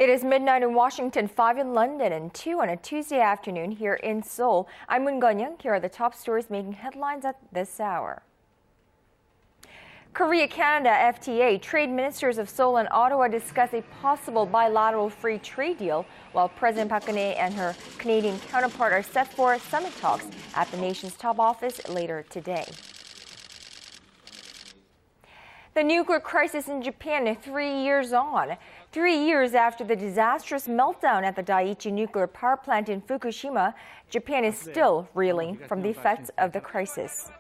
It is midnight in Washington, 5 in London, and 2 on a Tuesday afternoon here in Seoul. I'm Moon Geun-hye. Here are the top stories making headlines at this hour. Korea-Canada FTA trade ministers of Seoul and Ottawa discuss a possible bilateral free trade deal, while President Park Geun-hye and her Canadian counterpart are set for summit talks at the nation's top office later today. The nuclear crisis in Japan 3 years on. 3 years after the disastrous meltdown at the Daiichi nuclear power plant in Fukushima, Japan is still reeling from the effects of the crisis.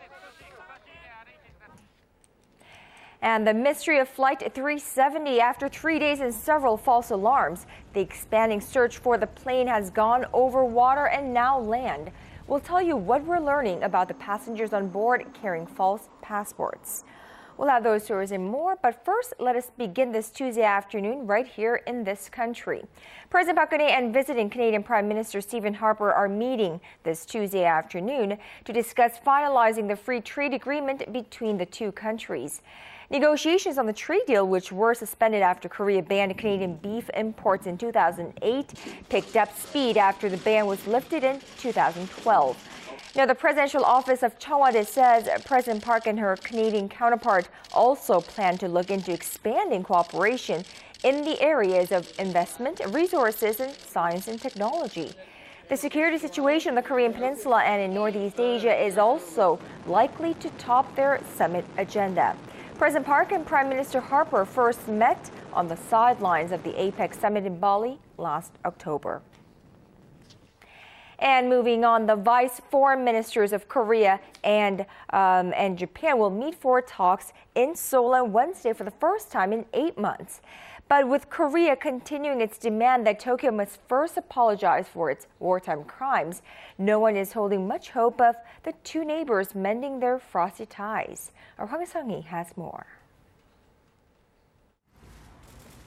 And the mystery of Flight 370 after 3 days and several false alarms. The expanding search for the plane has gone over water and now land. We'll tell you what we're learning about the passengers on board carrying false passports. We'll have those stories and more, but first, let us begin this Tuesday afternoon right here in this country. President Park Geun-hye and visiting Canadian Prime Minister Harper are meeting this Tuesday afternoon to discuss finalizing the free trade agreement between the two countries. Negotiations on the trade deal, which were suspended after Korea banned Canadian beef imports in 2008, picked up speed after the ban was lifted in 2012. Now, the presidential office of Cheong Wa Dae says President Park and her Canadian counterpart also plan to look into expanding cooperation in the areas of investment, resources, and science and technology. The security situation on the Korean peninsula and in Northeast Asia is also likely to top their summit agenda. President Park and Prime Minister Harper first met on the sidelines of the APEC summit in Bali last October. And moving on, the vice foreign ministers of Korea and Japan will meet for talks in Seoul on Wednesday for the first time in 8 months. But with Korea continuing its demand that Tokyo must first apologize for its wartime crimes, no one is holding much hope of the two neighbors mending their frosty ties. Our Hwang Sang-hee has more.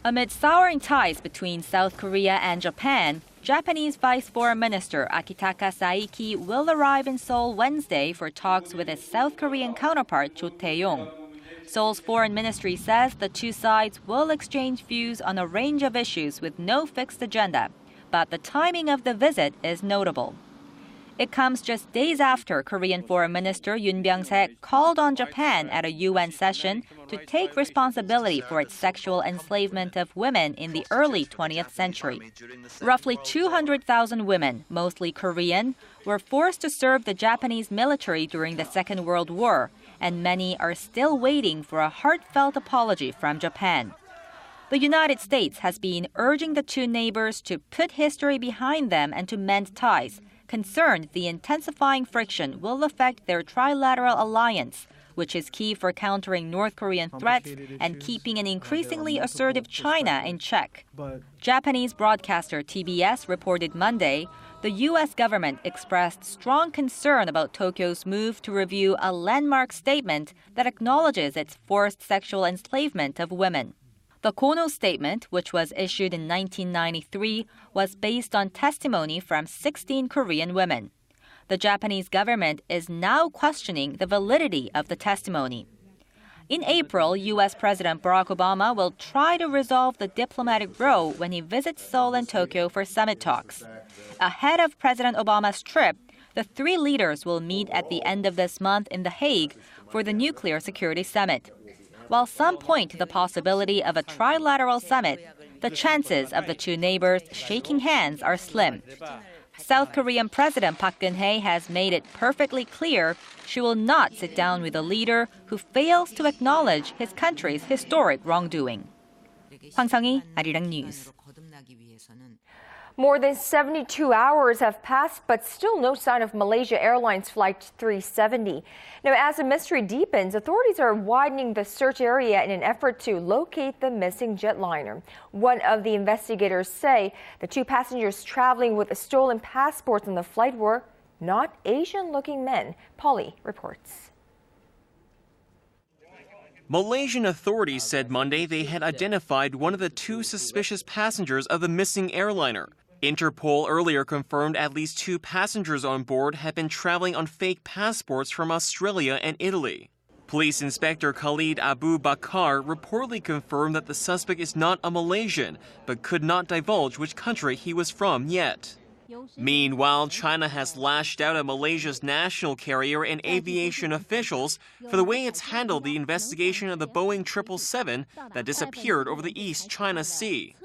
Amid souring ties between South Korea and Japan, Japanese Vice Foreign Minister Akitaka Saiki will arrive in Seoul Wednesday for talks with his South Korean counterpart Cho Tae-yong. Seoul's foreign ministry says the two sides will exchange views on a range of issues with no fixed agenda, but the timing of the visit is notable. It comes just days after Korean Foreign Minister Yoon Byung-se called on Japan at a UN session to take responsibility for its sexual enslavement of women in the early 20th century. Roughly 200,000 women, mostly Korean, were forced to serve the Japanese military during the Second World War, and many are still waiting for a heartfelt apology from Japan. The United States has been urging the two neighbors to put history behind them and to mend ties, concerned the intensifying friction will affect their trilateral alliance, which is key for countering North Korean threats and keeping an increasingly assertive China in check. Japanese broadcaster TBS reported Monday the U.S. government expressed strong concern about Tokyo's move to review a landmark statement that acknowledges its forced sexual enslavement of women. The Kono statement, which was issued in 1993, was based on testimony from 16 Korean women. The Japanese government is now questioning the validity of the testimony. In April, U.S. President Barack Obama will try to resolve the diplomatic row when he visits Seoul and Tokyo for summit talks. Ahead of President Obama's trip, the three leaders will meet at the end of this month in The Hague for the Nuclear Security Summit. While some point to the possibility of a trilateral summit, the chances of the two neighbors shaking hands are slim. South Korean President Park Geun-hye has made it perfectly clear she will not sit down with a leader who fails to acknowledge his country's historic wrongdoing. Hwang Sang-hee, ARIRANG News. More than 72 hours have passed, but still no sign of Malaysia Airlines Flight 370. Now, as the mystery deepens, authorities are widening the search area in an effort to locate the missing jetliner. One of the investigators say the two passengers traveling with stolen passports on the flight were not Asian-looking men. Polly reports. Malaysian authorities said Monday they had identified one of the two suspicious passengers of the missing airliner. Interpol earlier confirmed at least 2 passengers on board had been traveling on fake passports from Australia and Italy. Police Inspector Khalid Abu Bakar reportedly confirmed that the suspect is not a Malaysian, but could not divulge which country he was from yet. Meanwhile, China has lashed out at Malaysia's national carrier and aviation officials for the way it's handled the investigation of the Boeing 777 that disappeared over the East China Sea.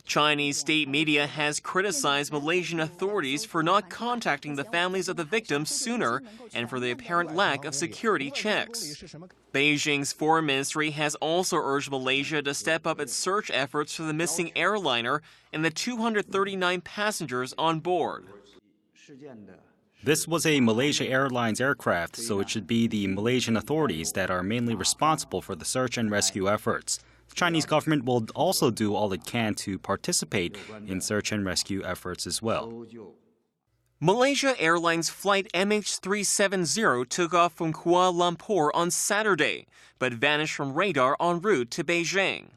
Chinese state media has criticized Malaysian authorities for not contacting the families of the victims sooner and for the apparent lack of security checks. Beijing's foreign ministry has also urged Malaysia to step up its search efforts for the missing airliner and the 239 passengers on board. This was a Malaysia Airlines aircraft, so it should be the Malaysian authorities that are mainly responsible for the search and rescue efforts. The Chinese government will also do all it can to participate in search and rescue efforts as well. Malaysia Airlines flight MH370 took off from Kuala Lumpur on Saturday, but vanished from radar en route to Beijing.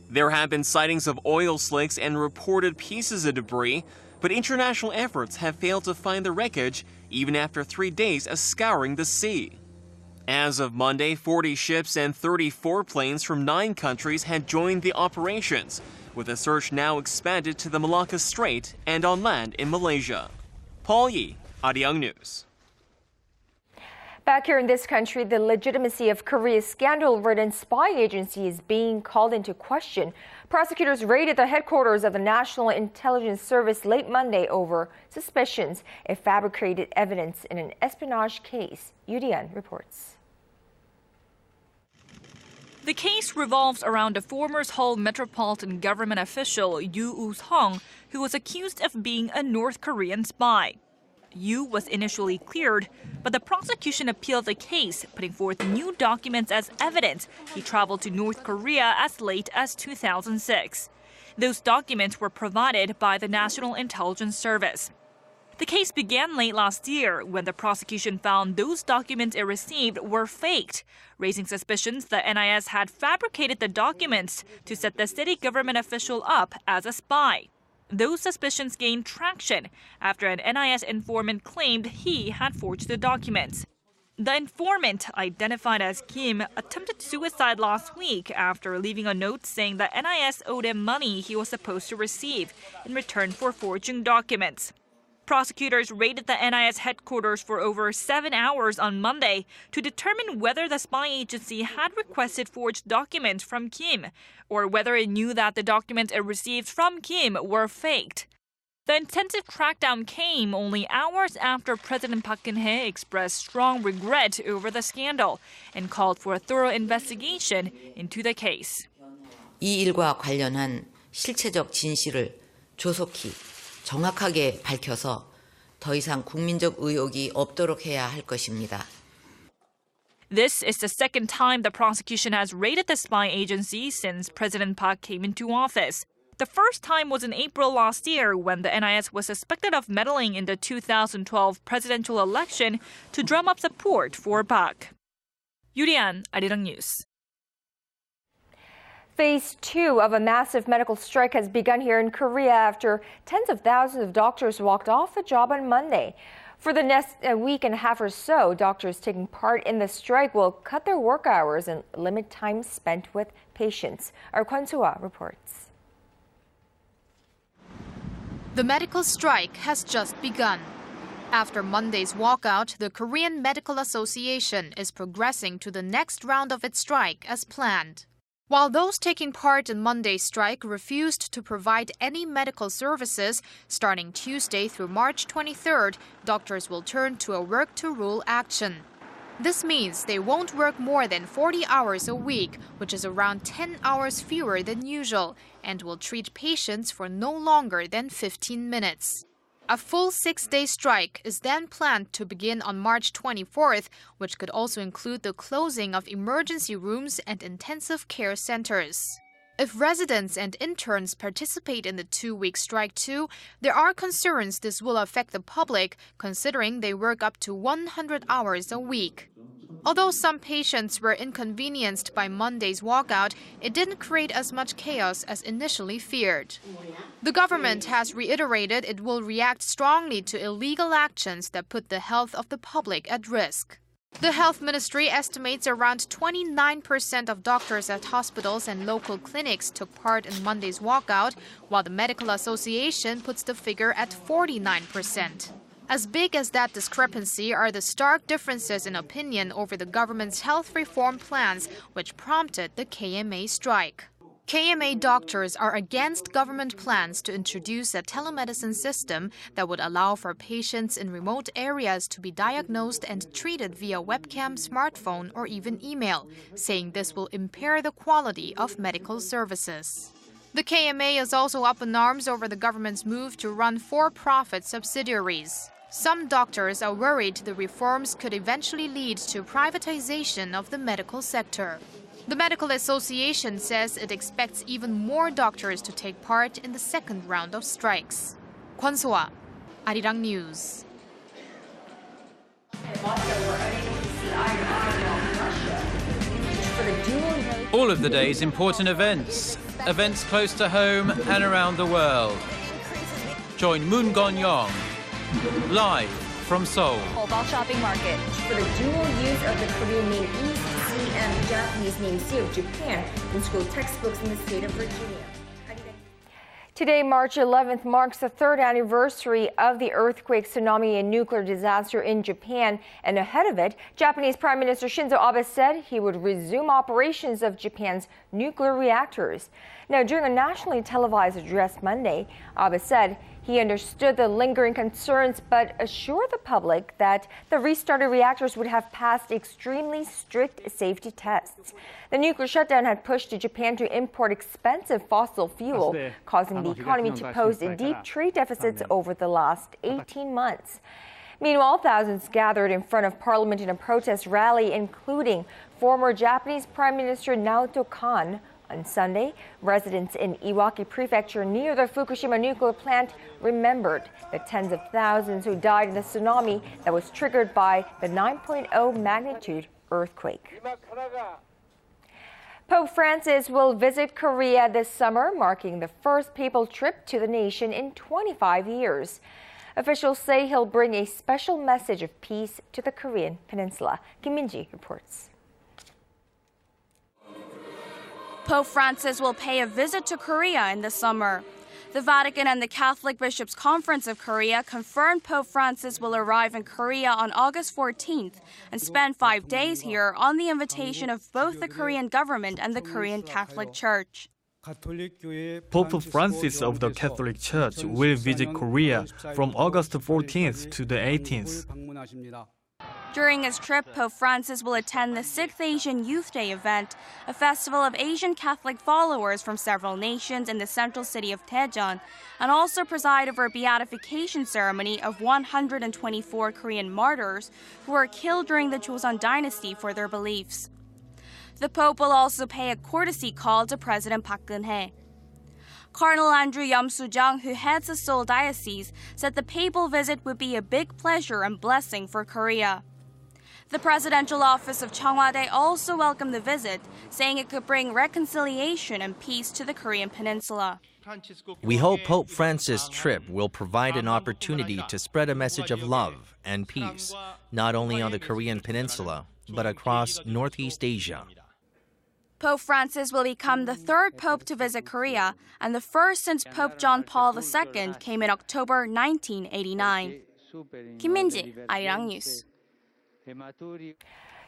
There have been sightings of oil slicks and reported pieces of debris, but international efforts have failed to find the wreckage even after 3 days of scouring the sea. As of Monday, 40 ships and 34 planes from 9 countries had joined the operations, with the search now expanded to the Malacca Strait and on land in Malaysia. Paul Yi, ARIRANG News. Back here in this country, the legitimacy of Korea's scandal-ridden spy agency is being called into question. Prosecutors raided the headquarters of the National Intelligence Service late Monday over suspicions it fabricated evidence in an espionage case. Yudian reports. The case revolves around a former Seoul metropolitan government official, Yoo Woo-sung, who was accused of being a North Korean spy. Yoo was initially cleared, but the prosecution appealed the case, putting forth new documents as evidence he traveled to North Korea as late as 2006. Those documents were provided by the National Intelligence Service. The case began late last year when the prosecution found those documents it received were faked, raising suspicions the NIS had fabricated the documents to set the city government official up as a spy. Those suspicions gained traction after an NIS informant claimed he had forged the documents. The informant, identified as Kim, attempted suicide last week after leaving a note saying that NIS owed him money he was supposed to receive in return for forging documents. Prosecutors raided the NIS headquarters for over 7 hours on Monday to determine whether the spy agency had requested forged documents from Kim or whether it knew that the documents it received from Kim were faked. The intensive crackdown came only hours after President Park Geun-hye expressed strong regret over the scandal and called for a thorough investigation into the case. 이 일과 관련한 실체적 진실을 조속히 정확하게 밝혀서 더 이상 국민적 의혹이 없도록 해야 할 것입니다. This is the second time the prosecution has raided the spy agency since President Park came into office. The first time was in April last year when the NIS was suspected of meddling in the 2012 presidential election to drum up support for Park. Yurian, ARIRANG News. Phase 2 of a massive medical strike has begun here in Korea after tens of thousands of doctors walked off the job on Monday. For the next week and a half or so, doctors taking part in the strike will cut their work hours and limit time spent with patients. Our Kwon-soo reports. The medical strike has just begun. After Monday's walkout, the Korean Medical Association is progressing to the next round of its strike as planned. While those taking part in Monday's strike refused to provide any medical services, starting Tuesday through March 23rd, doctors will turn to a work-to-rule action. This means they won't work more than 40 hours a week, which is around 10 hours fewer than usual, and will treat patients for no longer than 15 minutes. A full 6-day strike is then planned to begin on March 24th, which could also include the closing of emergency rooms and intensive care centers. If residents and interns participate in the 2-week strike too, there are concerns this will affect the public, considering they work up to 100 hours a week. Although some patients were inconvenienced by Monday's walkout, it didn't create as much chaos as initially feared. The government has reiterated it will react strongly to illegal actions that put the health of the public at risk. The health ministry estimates around 29% of doctors at hospitals and local clinics took part in Monday's walkout, while the Medical Association puts the figure at 49%. As big as that discrepancy are the stark differences in opinion over the government's health reform plans, which prompted the KMA strike. KMA doctors are against government plans to introduce a telemedicine system that would allow for patients in remote areas to be diagnosed and treated via webcam, smartphone, or even email, saying this will impair the quality of medical services. The KMA is also up in arms over the government's move to run for-profit subsidiaries. Some doctors are worried the reforms could eventually lead to privatization of the medical sector. The Medical Association says it expects even more doctors to take part in the second round of strikes. Kwon-soa, ARIRANG News. All of the day's important events close to home and around the world. Join Moon Gon-young live from Seoul. Mobile shopping market for the dual use of the Korean name East Sea and Japanese name Sea of Japan in school textbooks in the state of Virginia. Today, March 11th, marks the third anniversary of the earthquake, tsunami, and nuclear disaster in Japan. And ahead of it, Japanese Prime Minister Shinzo Abe said he would resume operations of Japan's nuclear reactors. Now, during a nationally televised address Monday, Abe said he understood the lingering concerns, but assured the public that the restarted reactors would have passed extremely strict safety tests. The nuclear shutdown had pushed Japan to import expensive fossil fuel, causing the economy to post deep trade deficits over the last 18 months. Meanwhile, thousands gathered in front of Parliament in a protest rally, including former Japanese Prime Minister Naoto Kan. On Sunday, residents in Iwaki Prefecture near the Fukushima nuclear plant remembered the tens of thousands who died in the tsunami that was triggered by the 9.0 magnitude earthquake. Pope Francis will visit Korea this summer, marking the first papal trip to the nation in 25 years. Officials say he'll bring a special message of peace to the Korean peninsula. Kim Min-ji reports. Pope Francis will pay a visit to Korea in the summer. The Vatican and the Catholic Bishops' Conference of Korea confirmed Pope Francis will arrive in Korea on August 14th and spend 5 days here on the invitation of both the Korean government and the Korean Catholic Church. Pope Francis of the Catholic Church will visit Korea from August 14th to the 18th. During his trip, Pope Francis will attend the 6th Asian Youth Day event, a festival of Asian Catholic followers from several nations in the central city of Daejeon, and also preside over a beatification ceremony of 124 Korean martyrs who were killed during the Joseon dynasty for their beliefs. The Pope will also pay a courtesy call to President Park Geun-hye. Cardinal Andrew Yum-Soo-jung, who heads the Seoul Diocese, said the papal visit would be a big pleasure and blessing for Korea. The presidential office of Cheong Wa Dae also welcomed the visit, saying it could bring reconciliation and peace to the Korean peninsula. We hope Pope Francis' trip will provide an opportunity to spread a message of love and peace, not only on the Korean peninsula, but across Northeast Asia. Pope Francis will become the third pope to visit Korea and the first since Pope John Paul II came in October 1989. Kim Min-ji, ARIRANG News.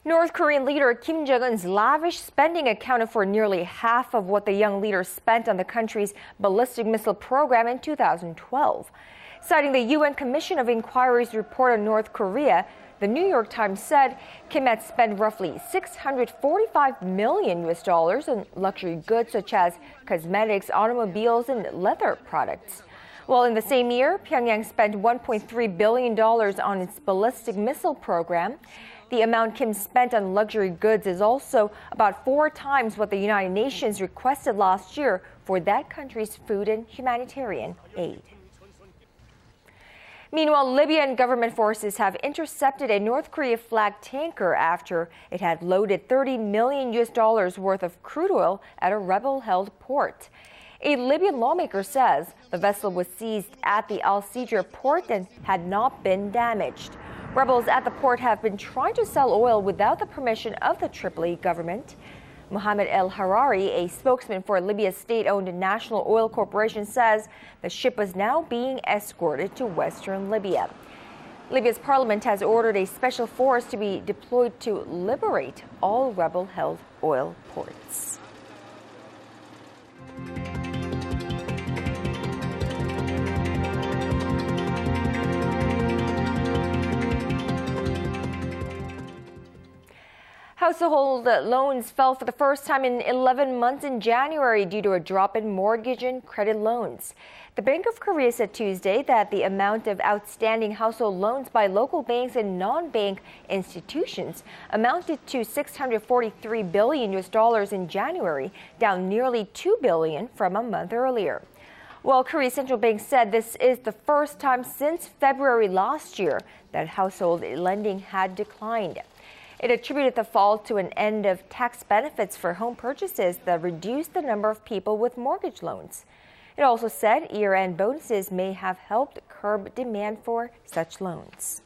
North Korean leader Kim Jong-un's lavish spending accounted for nearly half of what the young leader spent on the country's ballistic missile program in 2012. Citing the UN Commission of Inquiry's report on North Korea, the New York Times said Kim had spent roughly $645 million on luxury goods such as cosmetics, automobiles, and leather products. Well, in the same year, Pyongyang spent $1.3 billion on its ballistic missile program. The amount Kim spent on luxury goods is also about 4 times what the United Nations requested last year for that country's food and humanitarian aid. Meanwhile, Libyan government forces have intercepted a North Korea-flagged tanker after it had loaded $30 million worth of crude oil at a rebel-held port. A Libyan lawmaker says the vessel was seized at the Al Sidra port and had not been damaged. Rebels at the port have been trying to sell oil without the permission of the Tripoli government. Mohammed El Harari, a spokesman for Libya's state-owned National Oil Corporation, says the ship was now being escorted to western Libya. Libya's parliament has ordered a special force to be deployed to liberate all rebel-held oil ports. Household loans fell for the first time in 11 months in January due to a drop in mortgage and credit loans. The Bank of Korea said Tuesday that the amount of outstanding household loans by local banks and non-bank institutions amounted to $643 billion in January, down nearly $2 billion from a month earlier. Well, Korea's central bank said this is the first time since February last year that household lending had declined. It attributed the fall to an end of tax benefits for home purchases that reduced the number of people with mortgage loans. It also said year-end bonuses may have helped curb demand for such loans.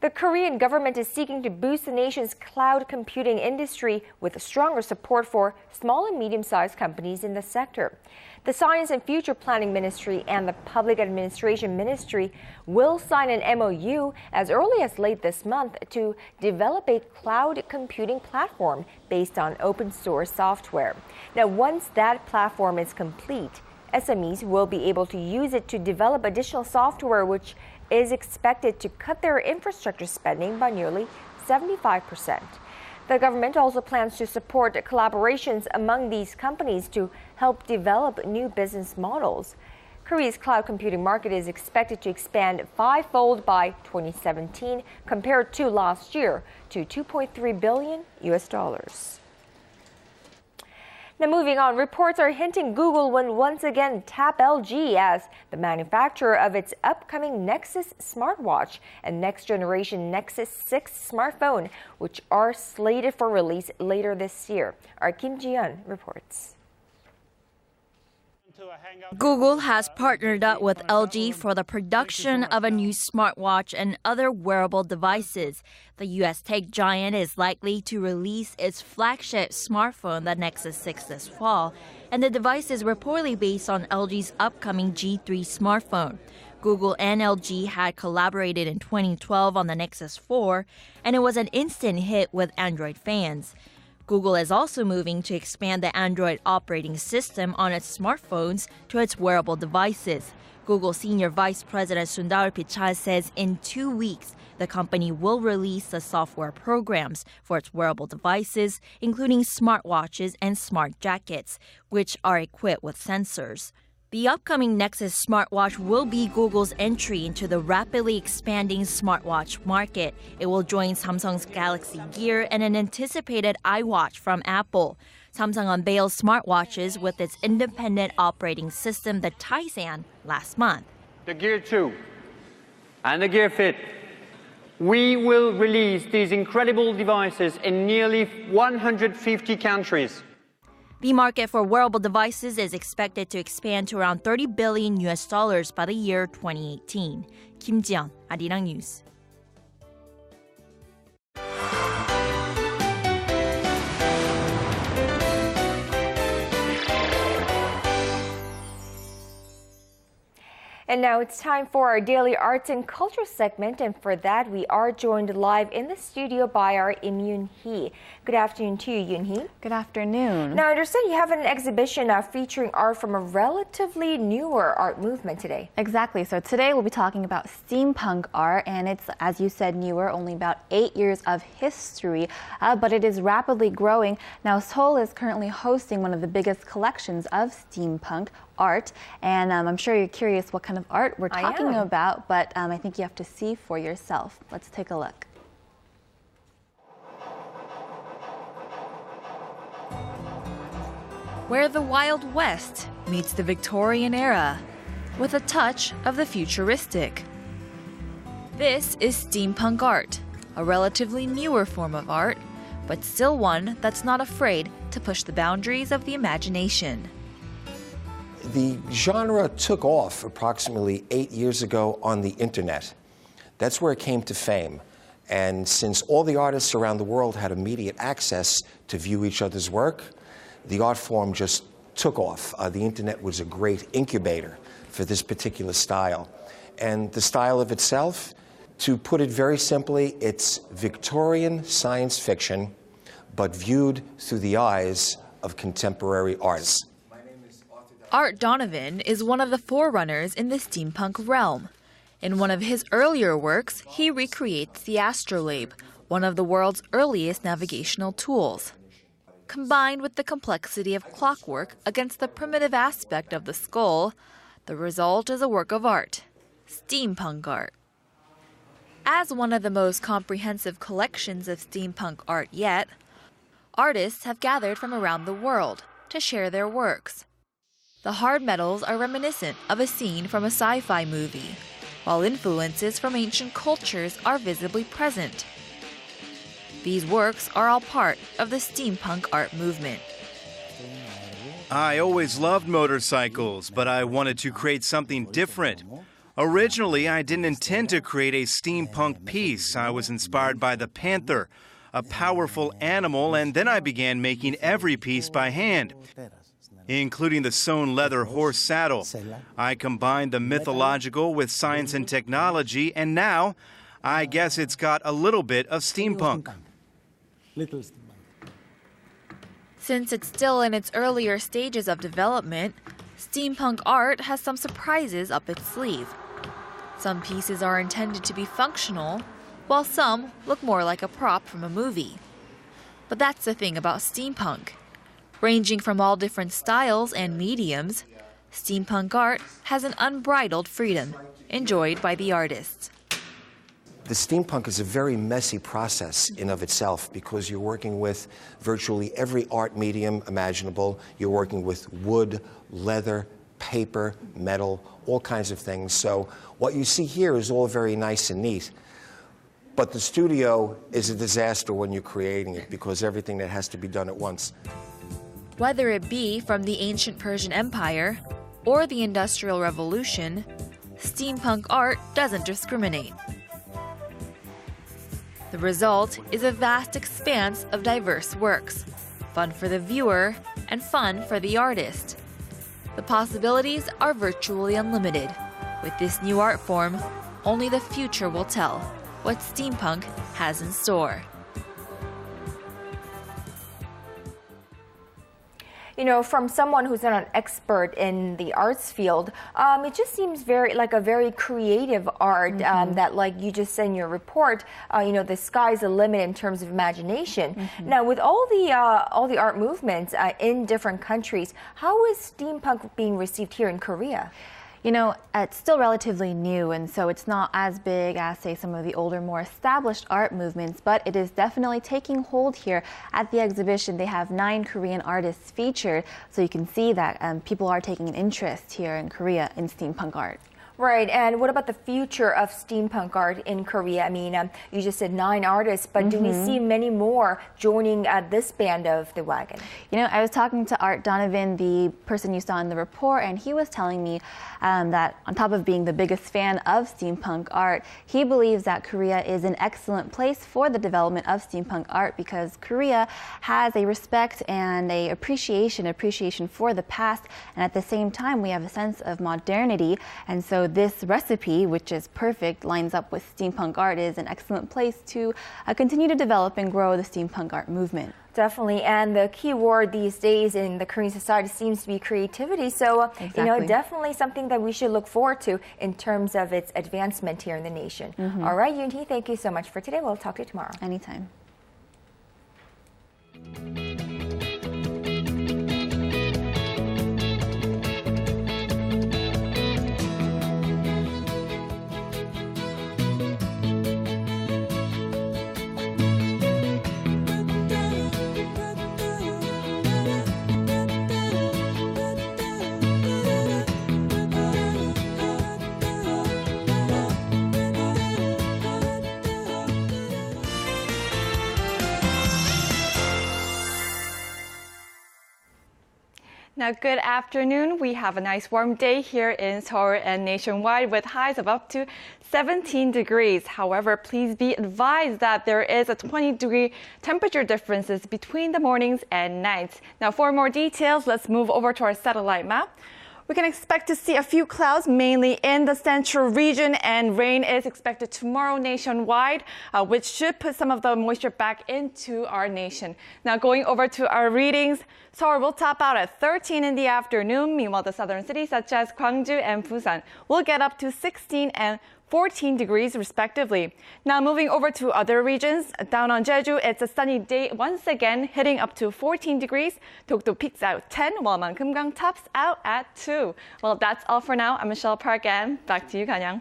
The Korean government is seeking to boost the nation's cloud computing industry with stronger support for small and medium-sized companies in the sector. The Science and Future Planning Ministry and the Public Administration Ministry will sign an MOU as early as late this month to develop a cloud computing platform based on open source software. Now, once that platform is complete, SMEs will be able to use it to develop additional software, which is expected to cut their infrastructure spending by nearly 75%. The government also plans to support collaborations among these companies to help develop new business models. Korea's cloud computing market is expected to expand fivefold by 2017 compared to last year to $2.3 billion. Now moving on, reports are hinting Google will once again tap LG as the manufacturer of its upcoming Nexus smartwatch and next-generation Nexus 6 smartphone, which are slated for release later this year. Our Kim Ji-yeon reports. Google has partnered up with LG for the production of a new smartwatch and other wearable devices. The U.S. tech giant is likely to release its flagship smartphone, the Nexus 6, this fall, and the device is reportedly based on LG's upcoming G3 smartphone. Google and LG had collaborated in 2012 on the Nexus 4, and it was an instant hit with Android fans. Google is also moving to expand the Android operating system on its smartphones to its wearable devices. Google Senior Vice President Sundar Pichai says in 2 weeks, the company will release the software programs for its wearable devices, including smartwatches and smart jackets, which are equipped with sensors. The upcoming Nexus smartwatch will be Google's entry into the rapidly expanding smartwatch market. It will join Samsung's Galaxy Gear and an anticipated iWatch from Apple. Samsung unveiled smartwatches with its independent operating system, the Tizen, last month. The Gear 2 and the Gear Fit. We will release these incredible devices in nearly 150 countries. The market for wearable devices is expected to expand to around $30 billion by the year 2018. Kim Ji-yeon, ARIRANG News. And now it's time for our daily arts and culture segment, and for that we are joined live in the studio by our Im Yoon-hee. Good afternoon to you, Yoon-hee. Good afternoon. Now I understand you have an exhibition featuring art from a relatively newer art movement today. Exactly. So today we'll be talking about steampunk art, and it's, as you said, newer, only about 8 years of history, but it is rapidly growing. Now Seoul is currently hosting one of the biggest collections of steampunk art, and I'm sure you're curious what kind of art we're talking about, but I think you have to see for yourself. Let's take a look. Where the Wild West meets the Victorian era, with a touch of the futuristic. This is steampunk art, a relatively newer form of art, but still one that's not afraid to push the boundaries of the imagination. The genre took off approximately 8 years ago on the internet. That's where it came to fame. And since all the artists around the world had immediate access to view each other's work, the art form just took off. The internet was a great incubator for this particular style. And the style of itself, to put it very simply, it's Victorian science fiction, but viewed through the eyes of contemporary artists. Art Donovan is one of the forerunners in the steampunk realm. In one of his earlier works, he recreates the astrolabe, one of the world's earliest navigational tools. Combined with the complexity of clockwork against the primitive aspect of the skull, the result is a work of art, steampunk art. As one of the most comprehensive collections of steampunk art yet, artists have gathered from around the world to share their works. The hard metals are reminiscent of a scene from a sci-fi movie, while influences from ancient cultures are visibly present. These works are all part of the steampunk art movement. I always loved motorcycles, but I wanted to create something different. Originally, I didn't intend to create a steampunk piece. I was inspired by the panther, a powerful animal, and then I began making every piece by hand, including the sewn leather horse saddle. I combined the mythological with science and technology, and now I guess it's got a little bit of steampunk. Since it's still in its earlier stages of development, steampunk art has some surprises up its sleeve. Some pieces are intended to be functional, while some look more like a prop from a movie. But that's the thing about steampunk. Ranging from all different styles and mediums, steampunk art has an unbridled freedom, enjoyed by the artists. The steampunk is a very messy process in of itself because you're working with virtually every art medium imaginable. You're working with wood, leather, paper, metal, all kinds of things. So what you see here is all very nice and neat. But the studio is a disaster when you're creating it because everything that has to be done at once. Whether it be from the ancient Persian Empire or the Industrial Revolution, steampunk art doesn't discriminate. The result is a vast expanse of diverse works, fun for the viewer and fun for the artist. The possibilities are virtually unlimited. With this new art form, only the future will tell what steampunk has in store. You know, from someone who's not an expert in the arts field, it just seems like a very creative art that, like you just said in your report, you know, the sky's the limit in terms of imagination. Now, with all the art movements in different countries, how is steampunk being received here in Korea? You know, it's still relatively new, and so it's not as big as, say, some of the older, more established art movements, but it is definitely taking hold here at the exhibition. They have 9 Korean artists featured, so you can see that people are taking an interest here in Korea in steampunk art. Right, and what about the future of steampunk art in Korea? I mean, you just said 9 artists, but do we see many more joining this band of the wagon? You know, I was talking to Art Donovan, the person you saw in the report, and he was telling me that on top of being the biggest fan of steampunk art, he believes that Korea is an excellent place for the development of steampunk art because Korea has a respect and a appreciation for the past, and at the same time we have a sense of modernity, and so this recipe, which is perfect, lines up with steampunk art, is an excellent place to continue to develop and grow the steampunk art movement. Definitely, and the key word these days in the Korean society seems to be creativity. So, you know, definitely something that we should look forward to in terms of its advancement here in the nation. All right, Yoon-hee, thank you so much for today. We'll talk to you tomorrow. Anytime. Now, good afternoon. We have a nice warm day here in Seoul and nationwide with highs of up to 17 degrees. However, please be advised that there is a 20-degree temperature differences between the mornings and nights. Now, for more details, let's move over to our satellite map. We can expect to see a few clouds mainly in the central region, and rain is expected tomorrow nationwide, which should put some of the moisture back into our nation. Now going over to our readings, Seoul will top out at 13 in the afternoon. Meanwhile, the southern cities such as Gwangju and Busan will get up to 16 and 14 degrees respectively. Now moving over to other regions, down on Jeju, it's a sunny day once again, hitting up to 14 degrees. Dokdo peaks out 10, while Mankumgang tops out at 2. Well, that's all for now. I'm Michelle Park, and back to you, Kanyang.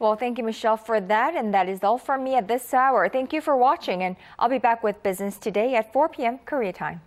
Well, thank you, Michelle, for that. And that is all from me at this hour. Thank you for watching, and I'll be back with Business Today at 4 p.m. Korea time.